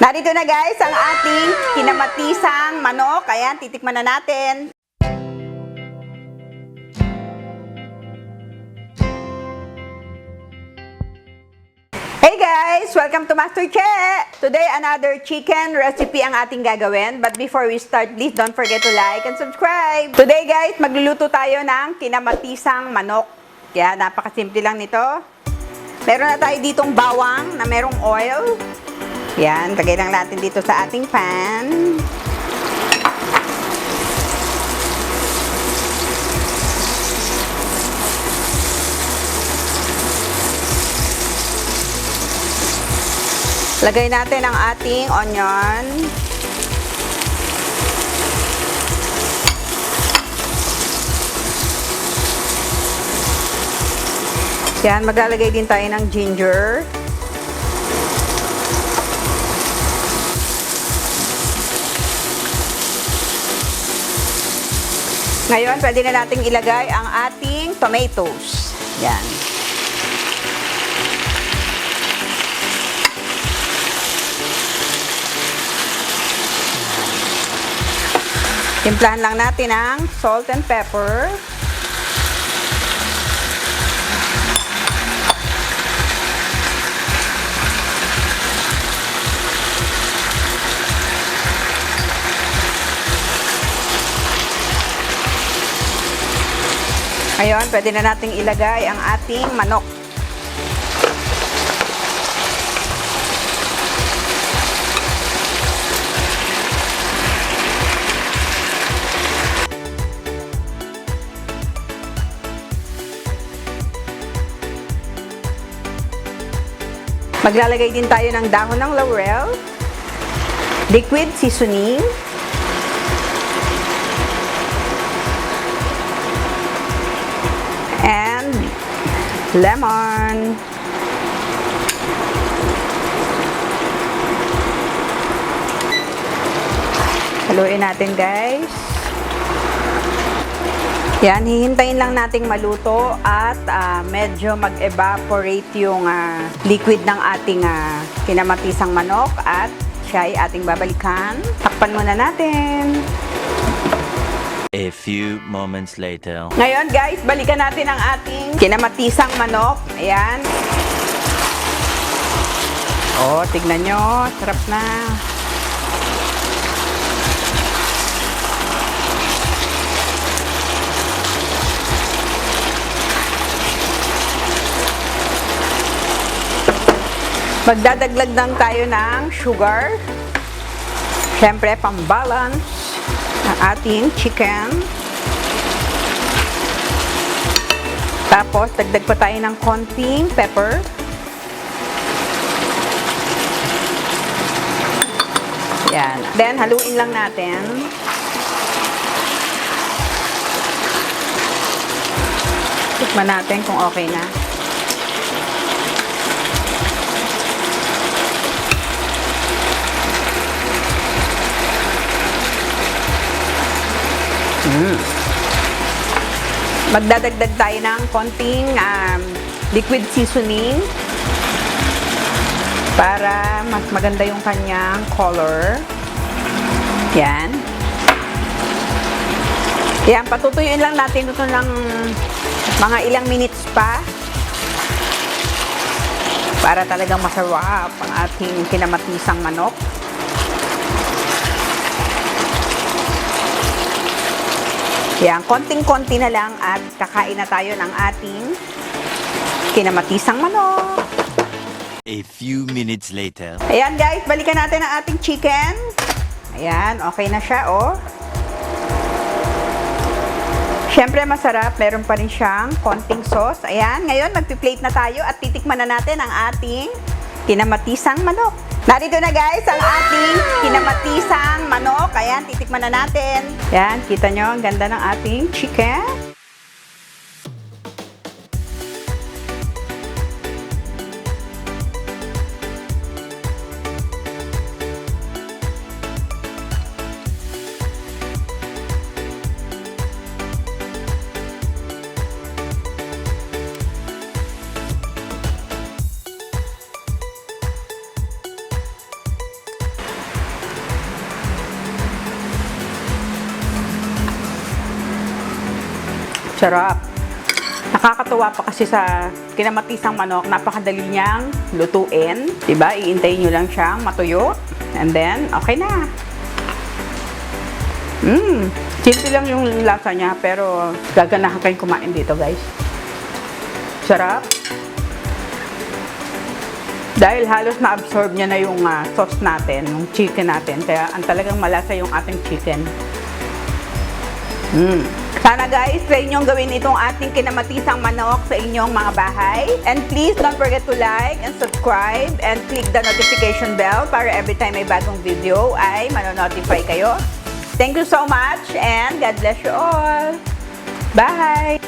Narito na guys ang ating kinamatisang manok. Ayan, titikman na natin. Hey guys! Welcome to Master Che! Today, another chicken recipe ang ating gagawin. But before we start, please don't forget to like and subscribe. Today guys, magluluto tayo ng kinamatisang manok. Kaya napakasimple lang nito. Meron na tayo ditong bawang na merong oil. Yan, lagay lang natin dito sa ating pan. Lagay natin ang ating onion. Yan, maglalagay din tayo ng ginger. Ngayon, pwede na nating ilagay ang ating tomatoes. Yan. Timplahan lang natin ang salt and pepper. Ngayon, pwede na nating ilagay ang ating manok. Maglalagay din tayo ng dahon ng laurel, liquid seasoning, and lemon. Haluin natin guys. Yan, hihintayin lang nating maluto at medyo mag-evaporate yung liquid ng ating kinamatisang manok at siya ay ating babalikan. Takpan muna natin. A few moments later. Ngayon guys, balikan natin ang ating kinamatisang manok. Ayan. Oh, tignan nyo. Sarap na. Magdadaglag lang tayo ng sugar. Siyempre, pang-balance ang ating chicken. Tapos, dagdag pa tayo ng konting pepper. Yan. Then, haluin lang natin. Tikman natin kung okay na. Magdadagdag tayo ng konting liquid seasoning para mas maganda yung kanyang color. Yan. Yan, patutuyuin lang natin ito ng mga ilang minutes pa para talagang masarap ang ating kinamatisang manok. Yan, konting-konti na lang at kakain na tayo ng ating kinamatisang manok. A few minutes later. Ayan guys, balikan natin ang ating chicken. Ayan, okay na siya, oh. Siyempre masarap, meron pa rin siyang konting sauce. Ayan, ngayon magpi-plate na tayo at titikman na natin ang ating kinamatisang manok. Narito na guys ang ating kinamatisang manok. Ayan, titikman na natin. Ayan, kita nyo, ang ganda ng ating chicken. Sarap. Nakakatuwa pa kasi sa kinamatisang manok, napakadali niyang lutuin. Diba? Iintayin nyo lang siyang matuyo. And then, okay na. Simple lang yung lasa niya, pero gaganahan kayong kumain dito, guys. Sarap. Dahil halos na-absorb niya na yung sauce natin, yung chicken natin. Kaya ang talagang malasa yung ating chicken. Sana guys, try nyo gawin itong ating kinamatisang manok sa inyong mga bahay. And please don't forget to like and subscribe and click the notification bell para every time may bagong video ay manonotify kayo. Thank you so much and God bless you all. Bye!